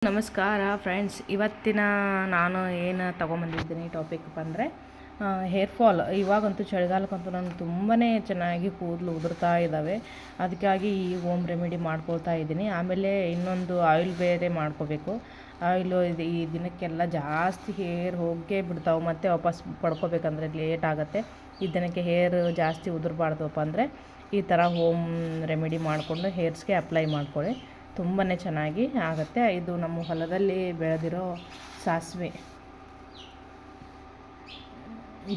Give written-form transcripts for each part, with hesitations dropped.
ನಮಸ್ಕಾರ ಫ್ರೆಂಡ್ಸ್, ಇವತ್ತಿನ ನಾನು ಏನು ತೊಗೊಂಬಂದಿದ್ದೀನಿ ಟಾಪಿಕ್ ಅಂದರೆ ಹೇರ್ ಫಾಲ್. ಇವಾಗಂತೂ ಚಳಿಗಾಲಕ್ಕಂತೂ ನಾನು ತುಂಬಾ ಚೆನ್ನಾಗಿ ಕೂದಲು ಉದುರ್ತಾ ಇದ್ದಾವೆ. ಅದಕ್ಕಾಗಿ ಈ ಹೋಮ್ ರೆಮಿಡಿ ಮಾಡ್ಕೊಳ್ತಾ ಇದ್ದೀನಿ. ಆಮೇಲೆ ಇನ್ನೊಂದು ಆಯಿಲ್ ಬೇರೆ ಮಾಡ್ಕೋಬೇಕು. ಆಯಿಲು ಈ ದಿನಕ್ಕೆಲ್ಲ ಜಾಸ್ತಿ ಹೇರ್ ಹೋಗೇ ಬಿಡ್ತಾವೆ, ಮತ್ತು ವಾಪಸ್ ಪಡ್ಕೋಬೇಕಂದ್ರೆ ಲೇಟ್ ಆಗುತ್ತೆ. ಈ ದಿನಕ್ಕೆ ಹೇರ್ ಜಾಸ್ತಿ ಉದುರಬಾರ್ದಪ್ಪ ಅಂದರೆ ಈ ಥರ ಹೋಮ್ ರೆಮಿಡಿ ಮಾಡಿಕೊಂಡು ಹೇರ್ಸ್ಗೆ ಅಪ್ಲೈ ಮಾಡ್ಕೊಳ್ಳಿ. ತುಂಬಾ ಚೆನ್ನಾಗಿ ಆಗುತ್ತೆ. ಇದು ನಮ್ಮ ಹೊಲದಲ್ಲಿ ಬೆಳೆದಿರೋ ಸಾಸಿವೆ,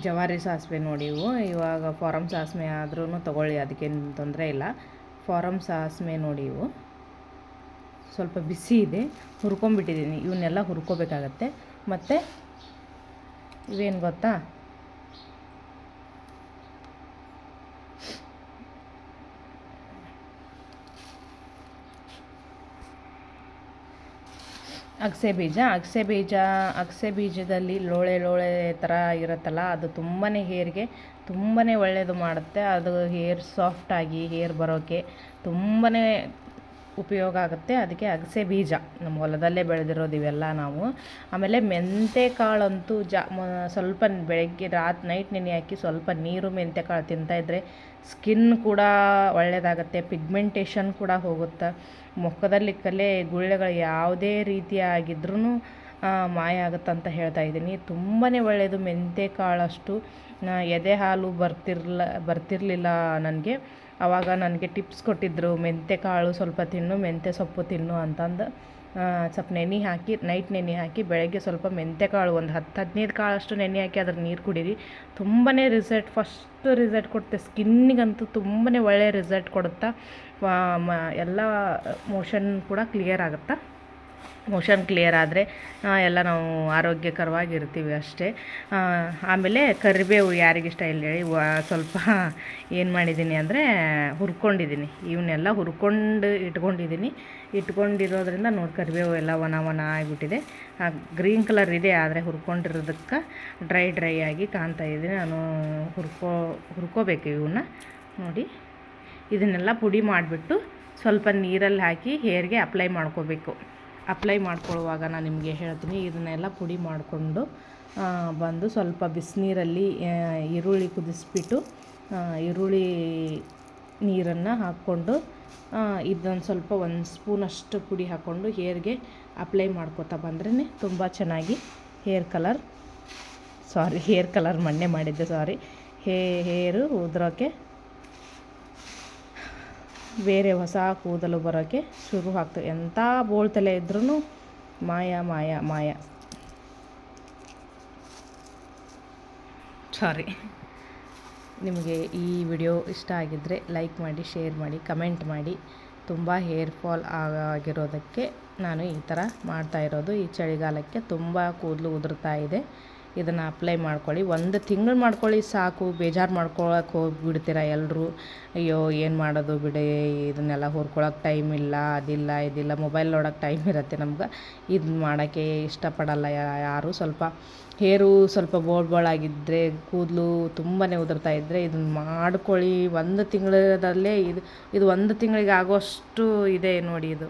ಜವಾರಿ ಸಾಸಿವೆ ನೋಡಿ. ಇವಾಗ ಫಾರಮ್ ಸಾಸಿವೆ ಆದ್ರೂ ತೊಗೊಳ್ಳಿ, ಅದಕ್ಕೇನು ತೊಂದರೆ ಇಲ್ಲ. ಫಾರಮ್ ಸಾಸಿವೆ ನೋಡಿ, ಇವು ಸ್ವಲ್ಪ ಬಿಸಿ ಇದೆ, ಹುರ್ಕೊಂಬಿಟ್ಟಿದ್ದೀನಿ. ಇವನ್ನೆಲ್ಲ ಹುರ್ಕೋಬೇಕಾಗತ್ತೆ. ಮತ್ತು ಇವೇನು ಗೊತ್ತಾ, ಅಗಸೆ ಬೀಜದಲ್ಲಿ ಲೋಳೆ ಥರ ಇರುತ್ತಲ್ಲ, ಅದು ತುಂಬಾ ಹೇರ್ಗೆ ತುಂಬಾ ಒಳ್ಳೆಯದು ಮಾಡುತ್ತೆ. ಅದು ಹೇರ್ ಸಾಫ್ಟಾಗಿ ಹೇರ್ ಬರೋಕ್ಕೆ ತುಂಬಾ ಉಪಯೋಗ ಆಗುತ್ತೆ. ಅದಕ್ಕೆ ಅಗಸೆ ಬೀಜ ನಮ್ಮ ಹೊಲದಲ್ಲೇ ಬೆಳೆದಿರೋದು ಇವೆಲ್ಲ ನಾವು. ಆಮೇಲೆ ಮೆಂತೆ ಕಾಳಂತೂ ಸ್ವಲ್ಪ ಬೆಳಗ್ಗೆ ನೈಟ್ ನೆನೆ ಹಾಕಿ ಸ್ವಲ್ಪ ನೀರು ಮೆಂತೆ ಕಾಳು ತಿಂತಾಯಿದ್ರೆ ಸ್ಕಿನ್ ಕೂಡ ಒಳ್ಳೆಯದಾಗುತ್ತೆ, ಪಿಗ್ಮೆಂಟೇಷನ್ ಕೂಡ ಹೋಗುತ್ತೆ. ಮುಖದಲ್ಲಿ ಗುಳ್ಳೆಗಳು ಯಾವುದೇ ರೀತಿಯಾಗಿದ್ರೂ ಮಾಯ ಆಗುತ್ತಂತ ಹೇಳ್ತಾ ಇದ್ದೀನಿ. ತುಂಬಾ ಒಳ್ಳೆಯದು. ಮೆಂತೆ ಕಾಳಷ್ಟು ಎದೆ ಹಾಲು ಬರ್ತಿರಲಿಲ್ಲ ನನಗೆ. ಆವಾಗ ನನಗೆ ಟಿಪ್ಸ್ ಕೊಟ್ಟಿದ್ದರು, ಮೆಂತೆ ಕಾಳು ಸ್ವಲ್ಪ ತಿನ್ನು, ಮೆಂತೆ ಸೊಪ್ಪು ತಿನ್ನು ಅಂತಂದು. ಸ್ವಲ್ಪ ನೈಟ್ ನೆನೆ ಹಾಕಿ ಬೆಳಗ್ಗೆ ಸ್ವಲ್ಪ ಮೆಂತೆ ಕಾಳು ಒಂದು 10-15 ಕಾಳಷ್ಟು ನೆನೆ ಹಾಕಿ ಅದ್ರ ನೀರು ಕುಡೀರಿ. ತುಂಬಾ ಫಸ್ಟ್ ರಿಸಲ್ಟ್ ಕೊಡುತ್ತೆ. ಸ್ಕಿನ್ನಿಗಂತೂ ತುಂಬಾ ಒಳ್ಳೆಯ ರಿಸಲ್ಟ್ ಕೊಡುತ್ತಾ. ಎಲ್ಲ ಮೋಷನ್ ಕೂಡ ಕ್ಲಿಯರ್ ಆಗುತ್ತಾ. ಮೋಷನ್ ಕ್ಲಿಯರ್ ಆದರೆ ಎಲ್ಲ ನಾವು ಆರೋಗ್ಯಕರವಾಗಿರ್ತೀವಿ ಅಷ್ಟೇ. ಆಮೇಲೆ ಕರಿಬೇವು ಯಾರಿಗಿಷ್ಟ ಇಲ್ಲ ಹೇಳಿ, ಸ್ವಲ್ಪ ಏನು ಮಾಡಿದ್ದೀನಿ ಅಂದರೆ ಹುರ್ಕೊಂಡಿದ್ದೀನಿ. ಇವನ್ನೆಲ್ಲ ಹುರ್ಕೊಂಡು ಇಟ್ಕೊಂಡಿರೋದ್ರಿಂದ ನೋಡಿ, ಕರಿಬೇವು ಎಲ್ಲ ಒಣ ಆಗಿಬಿಟ್ಟಿದೆ. ಗ್ರೀನ್ ಕಲರ್ ಇದೆ, ಆದರೆ ಹುರ್ಕೊಂಡಿರೋದಕ್ಕೆ ಡ್ರೈ ಆಗಿ ಕಾಣ್ತಾ ಇದ್ದೀನಿ. ನಾನು ಹುರ್ಕೋಬೇಕು ಇವನ್ನ ನೋಡಿ. ಇದನ್ನೆಲ್ಲ ಪುಡಿ ಮಾಡಿಬಿಟ್ಟು ಸ್ವಲ್ಪ ನೀರಲ್ಲಿ ಹಾಕಿ ಹೇರ್ಗೆ ಅಪ್ಲೈ ಮಾಡ್ಕೋಬೇಕು. ಅಪ್ಲೈ ಮಾಡ್ಕೊಳ್ಳುವಾಗ ನಾನು ನಿಮಗೆ ಹೇಳ್ತೀನಿ, ಇದನ್ನೆಲ್ಲ ಪುಡಿ ಮಾಡಿಕೊಂಡು ಬಂದು ಸ್ವಲ್ಪ ಬಿಸಿನೀರಲ್ಲಿ ಈರುಳ್ಳಿ ಕುದಿಸ್ಬಿಟ್ಟು ಈರುಳ್ಳಿ ನೀರನ್ನು ಹಾಕ್ಕೊಂಡು ಇದೊಂದು ಸ್ವಲ್ಪ 1 ಸ್ಪೂನಷ್ಟು ಪುಡಿ ಹಾಕ್ಕೊಂಡು ಹೇರ್ಗೆ ಅಪ್ಲೈ ಮಾಡ್ಕೊತಾ ಬಂದ್ರೇ ತುಂಬ ಚೆನ್ನಾಗಿ ಹೇರ್ ಕಲರ್ ಮೊನ್ನೆ ಮಾಡಿದ್ದೆ, ಹೇರು ಉದುರೋಕ್ಕೆ, ಬೇರೆ ಹೊಸ ಕೂದಲು ಬರೋಕ್ಕೆ ಶುರು ಆಗ್ತದೆ. ಎಂಥ ಬೋಳ್ತಲೆ ಇದ್ರೂ ಮಾಯ. ನಿಮಗೆ ಈ ವಿಡಿಯೋ ಇಷ್ಟ ಆಗಿದ್ದರೆ ಲೈಕ್ ಮಾಡಿ, ಶೇರ್ ಮಾಡಿ, ಕಮೆಂಟ್ ಮಾಡಿ. ತುಂಬ ಹೇರ್ ಫಾಲ್ ಆಗಿರೋದಕ್ಕೆ ನಾನು ಈ ಥರ ಮಾಡ್ತಾ ಇರೋದು. ಈ ಚಳಿಗಾಲಕ್ಕೆ ತುಂಬ ಕೂದಲು ಉದುರ್ತಾ ಇದೆ. ಇದನ್ನು ಅಪ್ಲೈ ಮಾಡ್ಕೊಳ್ಳಿ. 1 ತಿಂಗಳು ಮಾಡ್ಕೊಳ್ಳಿ ಸಾಕು. ಬೇಜಾರು ಮಾಡ್ಕೊಳಕ್ಕೆ ಹೋಗಿಬಿಡ್ತೀರ ಎಲ್ಲರೂ. ಅಯ್ಯೋ ಏನು ಮಾಡೋದು ಬಿಡಿ, ಇದನ್ನೆಲ್ಲ ಹುರ್ಕೊಳಕ್ಕೆ ಟೈಮ್ ಇಲ್ಲ, ಇದಿಲ್ಲ. ಮೊಬೈಲ್ ನೋಡೋಕ್ಕೆ ಟೈಮ್ ಇರುತ್ತೆ ನಮ್ಗೆ. ಇದನ್ನ ಮಾಡೋಕ್ಕೆ ಇಷ್ಟಪಡಲ್ಲ ಯಾರು. ಸ್ವಲ್ಪ ಬೋಳಾಗಿದ್ದರೆ, ಕೂದಲು ತುಂಬಾ ಉದುರ್ತಾ ಇದ್ದರೆ ಇದನ್ನು ಮಾಡ್ಕೊಳ್ಳಿ. 1 ತಿಂಗಳದಲ್ಲೇ ಇದು 1 ತಿಂಗಳಿಗೆ ಆಗೋಷ್ಟು ಇದೆ ನೋಡಿ ಇದು.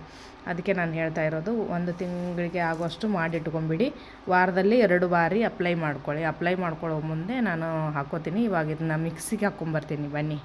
ಅದಕ್ಕೆ ನಾನು ಹೇಳ್ತಾ ಇರೋದು, 1 ತಿಂಗಳಿಗೆ ಆಗೋಷ್ಟು ಮಾಡಿಟ್ಕೊಂಬಿಡಿ. ವಾರದಲ್ಲಿ 2 ಬಾರಿ ಅಪ್ಲೈ ಮಾಡ್ಕೊಳ್ಳಿ. ಅಪ್ಲೈ ಮಾಡ್ಕೊಳ್ಳೋ ಮುಂದೆ ನಾನು ಹಾಕ್ಕೋತೀನಿ. ಇವಾಗ ಇದನ್ನ ಮಿಕ್ಸಿಗೆ ಹಾಕ್ಕೊಂಬರ್ತೀನಿ ಬನ್ನಿ.